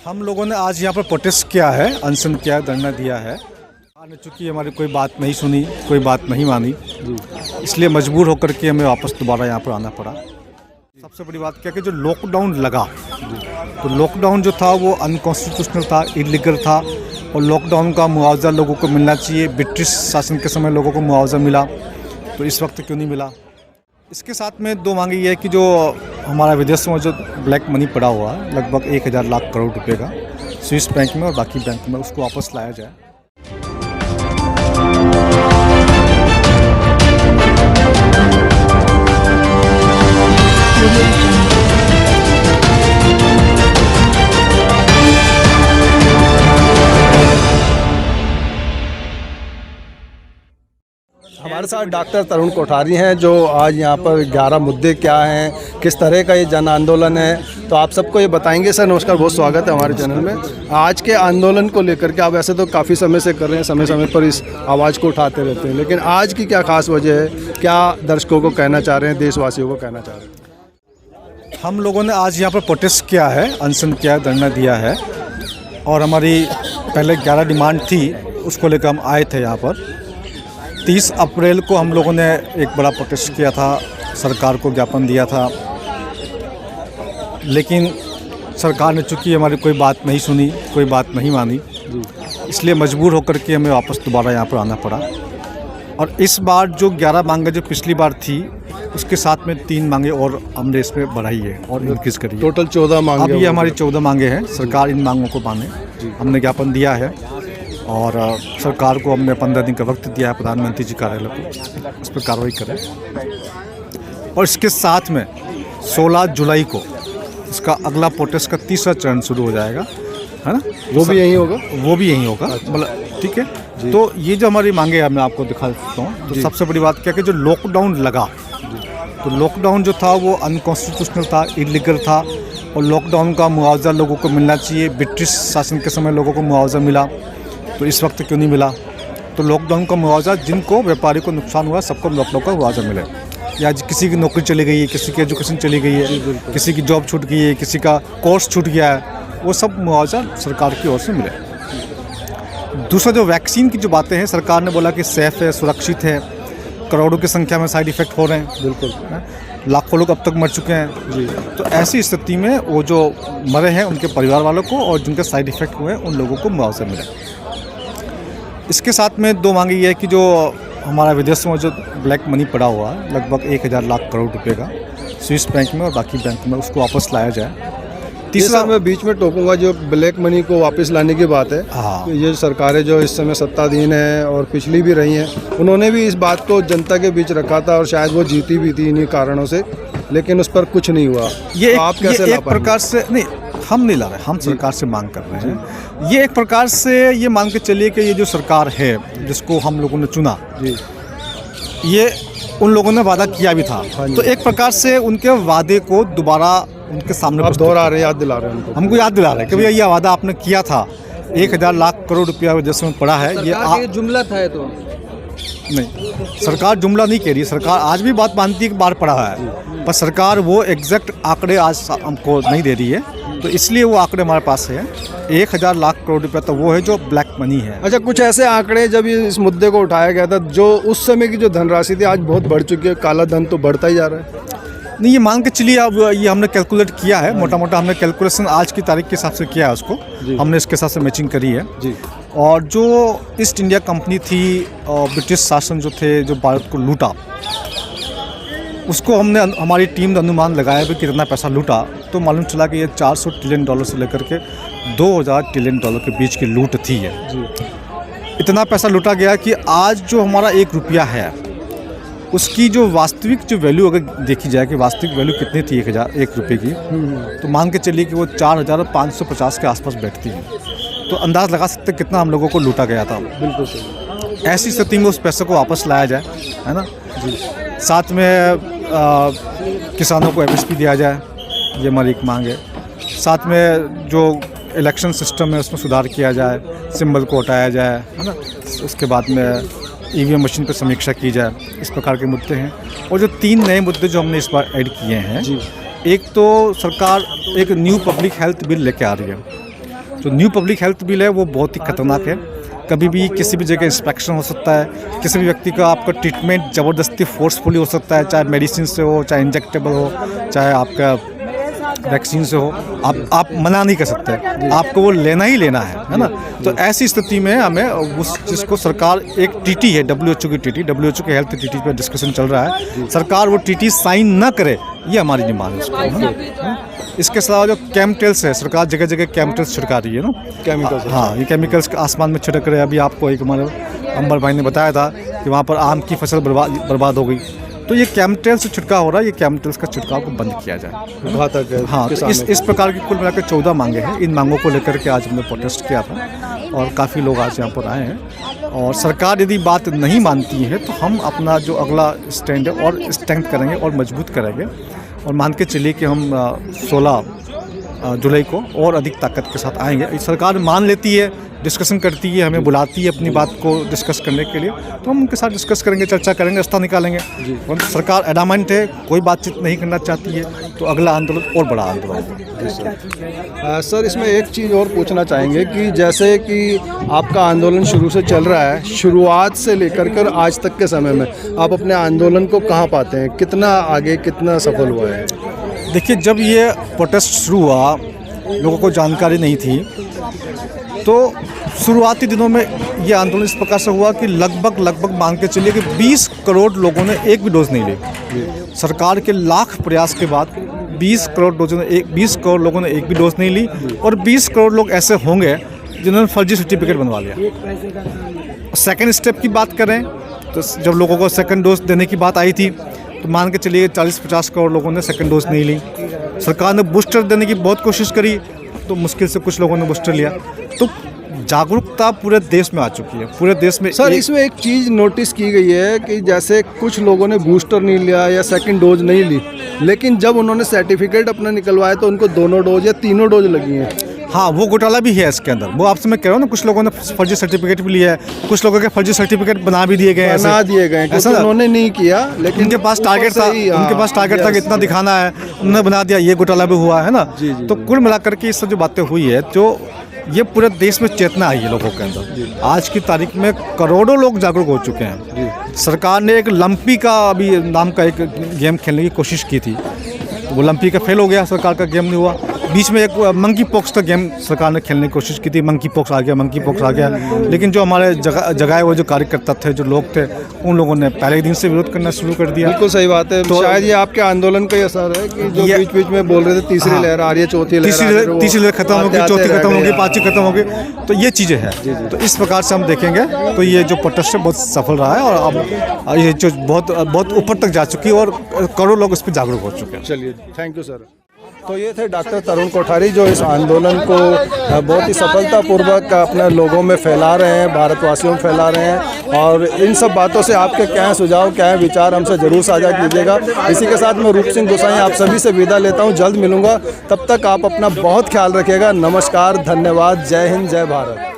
हम लोगों ने आज यहाँ पर प्रोटेस्ट किया है, अनशन किया, धरना दिया है। चूँकि हमारी कोई बात नहीं सुनी, कोई बात नहीं मानी, इसलिए मजबूर होकर के हमें वापस दोबारा यहाँ पर आना पड़ा। सबसे बड़ी बात क्या कि जो लॉकडाउन लगा, तो लॉकडाउन जो था वो अनकॉन्स्टिट्यूशनल था, इलीगल था, और लॉकडाउन का मुआवजा लोगों को मिलना चाहिए। ब्रिटिश शासन के समय लोगों को मुआवजा मिला, तो इस वक्त क्यों नहीं मिला। इसके साथ में दो मांगे ये है कि जो हमारा विदेश में जो ब्लैक मनी पड़ा हुआ है लगभग 1000 लाख करोड़ रुपए का स्विस बैंक में और बाकी बैंक में, उसको वापस लाया जाए। हमारे साथ डॉक्टर तरुण कोठारी हैं, जो आज यहाँ पर 11 मुद्दे क्या हैं, किस तरह का ये जन आंदोलन है, तो आप सबको ये बताएंगे। सर नमस्कार, बहुत स्वागत है हमारे चैनल में। आज के आंदोलन को लेकर के आप वैसे तो काफ़ी समय से कर रहे हैं, समय समय पर इस आवाज़ को उठाते रहते हैं, लेकिन आज की क्या खास वजह है, क्या दर्शकों को कहना चाह रहे हैं, देशवासियों को कहना चाह रहे हैं? हम लोगों ने आज यहाँ पर प्रोटेस्ट किया है, अनशन किया, धरना दिया है, और हमारी पहले 11 डिमांड थी, उसको लेकर हम आए थे यहाँ पर। 30 अप्रैल को हम लोगों ने एक बड़ा प्रोटेस्ट किया था, सरकार को ज्ञापन दिया था, लेकिन सरकार ने चूँकि हमारी कोई बात नहीं सुनी, कोई बात नहीं मानी, इसलिए मजबूर होकर के हमें वापस दोबारा यहाँ पर आना पड़ा। और इस बार जो 11 मांगे जो पिछली बार थी, उसके साथ में 3 मांगे और हमने इसमें बढ़ाई है और इंक्रीज़ करी है। टोटल 14 मांगे। अब ये हमारी 14 मांगे हैं। सरकार इन मांगों को माने, हमने ज्ञापन दिया है, और सरकार को हमने 15 दिन का वक्त दिया है, प्रधानमंत्री जी कार्यालय को इस पर कार्रवाई करें। और इसके साथ में 16 जुलाई को इसका अगला प्रोटेस्ट का 3रा चरण शुरू हो जाएगा, है ना? वो भी यहीं होगा? वो भी यहीं होगा, मतलब ठीक है। तो ये जो हमारी मांगे हैं मैं आपको दिखा सकता हूँ। तो सबसे बड़ी बात क्या कि जो लॉकडाउन लगा, तो लॉकडाउन जो था वो अनकॉन्स्टिट्यूशनल था, इलीगल था, और लॉकडाउन का मुआवजा लोगों को मिलना चाहिए। ब्रिटिश शासन के समय लोगों को मुआवजा मिला, तो इस वक्त क्यों नहीं मिला। तो लॉकडाउन का मुआवजा, जिनको व्यापारी को नुकसान हुआ सबको लॉकडाउन का मुआवजा मिले। या किसी की नौकरी चली गई है, किसी की एजुकेशन चली गई है, किसी की जॉब छूट गई है, किसी का कोर्स छूट गया है, वो सब मुआवजा सरकार की ओर से मिले। दूसरा जो वैक्सीन की जो बातें हैं, सरकार ने बोला कि सेफ़ है, सुरक्षित है, करोड़ों की संख्या में साइड इफ़ेक्ट हो रहे हैं, बिल्कुल लाखों लोग अब तक मर चुके हैं जी। तो ऐसी स्थिति में वो जो मरे हैं उनके परिवार वालों को, और जिनके साइड इफ़ेक्ट हुए हैं उन लोगों को मुआवजा मिले। इसके साथ में दो मांगे ये है कि जो हमारा विदेश में जो ब्लैक मनी पड़ा हुआ है लगभग 1000 लाख करोड़ रुपए का स्विस बैंक में और बाकी बैंक में, उसको वापस लाया जाए। तीसरा मैं बीच में टोकूंगा, जो ब्लैक मनी को वापस लाने की बात है। हाँ, तो ये सरकारें जो इस समय सत्ताधीन है और पिछली भी रही हैं, उन्होंने भी इस बात को जनता के बीच रखा था, और शायद वो जीती भी थी इन्हीं कारणों से, लेकिन उस पर कुछ नहीं हुआ। ये तो आप कैसे एक प्रकार से नहीं, हम नहीं ला रहे, हम सरकार से मांग कर रहे हैं। ये एक प्रकार से ये मान के चलिए कि ये जो सरकार है जिसको हम लोगों ने चुना जी, ये उन लोगों ने वादा किया भी था, तो एक प्रकार से उनके वादे को दोबारा उनके सामने आप दोहरा रहे हैं, याद दिला रहे हैं हमको याद दिला रहे हैं कि भैया ये वादा आपने किया था। 1000 लाख करोड़ रुपया जिसमें पड़ा है, ये जुमला था। तो नहीं, सरकार जुमला नहीं कह रही है, सरकार आज भी बात मानती है कि बार पड़ा है, पर सरकार वो एग्जैक्ट आंकड़े आज हमको नहीं दे रही है, तो इसलिए वो आंकड़े हमारे पास है। 1000 लाख करोड़ रुपया तो वो है जो ब्लैक मनी है। अच्छा, कुछ ऐसे आंकड़े जब ये इस मुद्दे को उठाया गया था, जो उस समय की जो धनराशि थी आज बहुत बढ़ चुकी है, काला धन तो बढ़ता ही जा रहा है। नहीं, ये मान के चलिए, अब ये हमने कैलकुलेट किया है, मोटा मोटा हमने कैलकुलेशन आज की तारीख के हिसाब से किया है, उसको हमने इसके साथ से मैचिंग करी है जी। और जो ईस्ट इंडिया कंपनी थी और ब्रिटिश शासन जो थे, जो भारत को लूटा, उसको हमने हमारी टीम ने अनुमान लगाया भी कितना पैसा लूटा, तो मालूम चला कि ये $400 ट्रिलियन से लेकर के $2000 ट्रिलियन के बीच की लूट थी है जी। इतना पैसा लूटा गया कि आज जो हमारा 1 रुपया है, उसकी जो वास्तविक जो वैल्यू अगर देखी जाए कि वास्तविक वैल्यू कितनी थी 1 रुपये की, तो मान के चलिए कि वो 4550 के आसपास बैठती है। तो अंदाज़ लगा सकते कितना हम लोगों को लूटा गया था। बिल्कुल सही। ऐसी स्थिति में उस पैसे को वापस लाया जाए, है ना जी। साथ में किसानों को MSP दिया जाए, ये हमारी एक मांग है। साथ में जो इलेक्शन सिस्टम है उसमें सुधार किया जाए, सिंबल को हटाया जाए, है ना। उसके बाद में EVM मशीन पर समीक्षा की जाए, इस प्रकार के मुद्दे हैं। और जो 3 नए मुद्दे जो हमने इस बार ऐड किए हैं, एक तो सरकार एक न्यू पब्लिक हेल्थ बिल लेके आ रही है, जो न्यू पब्लिक हेल्थ बिल है वो बहुत ही खतरनाक है। कभी भी किसी भी जगह इंस्पेक्शन हो सकता है, किसी भी व्यक्ति का आपका ट्रीटमेंट ज़बरदस्ती फोर्सफुली हो सकता है, चाहे मेडिसिन से हो, चाहे इंजेक्टेबल हो, चाहे आपका वैक्सीन से हो। आप मना नहीं कर सकते, आपको वो लेना ही लेना है ना। तो ऐसी स्थिति में हमें उस चीज़ को सरकार, एक टीटी है WHO की टीटी, WHO के हेल्थ टीटी पर डिस्कशन चल रहा है, सरकार वो टीटी साइन ना करे, ये हमारी डिमांड है उसको, है ना। इसके अलावा जो केमिकल्स है, सरकार जगह जगह केमिकल्स छिड़का रही है ना, केमिकल्स। हाँ, ये केमिकल्स आसमान में छिड़क रहे हैं। अभी आपको एक हमारे अंबर भाई ने बताया था कि वहाँ पर आम की फसल बर्बाद हो गई। तो ये केमिकल्स से छिड़काव हो रहा है, ये केमिकल्स का छिड़काव को बंद किया जाए। घातक है। हाँ, तो इस प्रकार की कुल मिलाकर 14 मांगे हैं। इन मांगों को लेकर के आज हमने प्रोटेस्ट किया था और काफ़ी लोग आज यहाँ पर आए हैं। और सरकार यदि बात नहीं मानती है तो हम अपना जो अगला स्टैंड है और स्ट्रेंथ करेंगे और मजबूत करेंगे। और मान के चलिए कि हम 16 जुलाई को और अधिक ताकत के साथ आएंगे। सरकार मान लेती है, डिस्कशन करती है, हमें बुलाती है अपनी बात को डिस्कस करने के लिए, तो हम उनके साथ डिस्कस करेंगे, चर्चा करेंगे, रास्ता निकालेंगे। परंतु सरकार एडामेंट है, कोई बातचीत नहीं करना चाहती है, तो अगला आंदोलन और बड़ा आंदोलन होगा। सर, इसमें एक चीज़ और पूछना चाहेंगे कि जैसे कि आपका आंदोलन शुरू से चल रहा है, शुरुआत से लेकर कर आज तक के समय में आप अपने आंदोलन को कहाँ पाते हैं, कितना आगे, कितना सफल हुआ है? देखिए, जब ये प्रोटेस्ट शुरू हुआ, लोगों को जानकारी नहीं थी, तो शुरुआती दिनों में ये आंदोलन इस प्रकार से हुआ कि लगभग मान के चलिए कि 20 करोड़ लोगों ने एक भी डोज नहीं ली। सरकार के लाख प्रयास के बाद 20 करोड़ लोगों ने एक भी डोज नहीं ली, और 20 करोड़ लोग ऐसे होंगे जिन्होंने फर्जी सर्टिफिकेट बनवा लिया। सेकेंड स्टेप की बात करें तो जब लोगों को सेकेंड डोज देने की बात आई थी, तो मान के चलिए 40-50 करोड़ लोगों ने सेकेंड डोज नहीं ली। सरकार ने बूस्टर देने की बहुत कोशिश करी, तो मुश्किल से कुछ लोगों ने बूस्टर लिया। तो जागरूकता पूरे देश में आ चुकी है, पूरे देश में। सर, इसमें एक चीज़ नोटिस की गई है कि जैसे कुछ लोगों ने बूस्टर नहीं लिया या सेकंड डोज नहीं ली, लेकिन जब उन्होंने सर्टिफिकेट अपना निकलवाया तो उनको दोनों डोज या तीनों डोज लगी हैं। हाँ, वो घोटाला भी है इसके अंदर। वो आपसे मैं कह रहा हूँ ना, कुछ लोगों ने फर्जी सर्टिफिकेट भी लिया है, कुछ लोगों के फर्जी सर्टिफिकेट बना भी दिए गए, ऐसा उन्होंने नहीं किया, लेकिन उनके पास टारगेट था कि इतना दिखाना है, उन्होंने बना दिया। ये घोटाला भी हुआ है ना। तो कुल मिलाकर के इससे जो बातें हुई है, जो ये पूरे देश में चेतना आई है लोगों के अंदर। आज की तारीख में करोड़ों लोग जागरूक हो चुके हैं। सरकार ने एक लंपी का अभी नाम का एक गेम खेलने की कोशिश की थी, तो वो लंपी का फेल हो गया, सरकार का गेम नहीं हुआ। बीच में एक मंकी पॉक्स का गेम सरकार ने खेलने की कोशिश की थी, मंकी पॉक्स आ गया। लेकिन जो हमारे जगह वो जो कार्यकर्ता थे, जो लोग थे, उन लोगों ने पहले दिन से विरोध करना शुरू कर दिया। बिल्कुल सही बात है। तो शायद ये आपके आंदोलन का ही असर है कि जो बीच में बोल रहे थे तीसरी लहर आ रही है, चौथी लहर खत्म होगी, चौथी खत्म होगी, पांचवी खत्म होगी। तो ये चीज़ें हैं। तो इस प्रकार से हम देखेंगे तो ये जो प्रोटेस्ट है बहुत सफल रहा है, और अब ये जो बहुत ऊपर तक जा चुकी है और करोड़ों लोग इस पर जागरूक हो चुके हैं। चलिए, थैंक यू सर। तो ये थे डॉक्टर तरुण कोठारी, जो इस आंदोलन को बहुत ही सफलतापूर्वक अपने लोगों में फैला रहे हैं, भारतवासियों में फैला रहे हैं। और इन सब बातों से आपके क्या सुझाव, क्या है विचार, हमसे ज़रूर साझा कीजिएगा। इसी के साथ मैं रूप सिंह गोसाई आप सभी से विदा लेता हूँ, जल्द मिलूँगा। तब तक आप अपना बहुत ख्याल रखिएगा। नमस्कार, धन्यवाद, जय हिंद, जय भारत।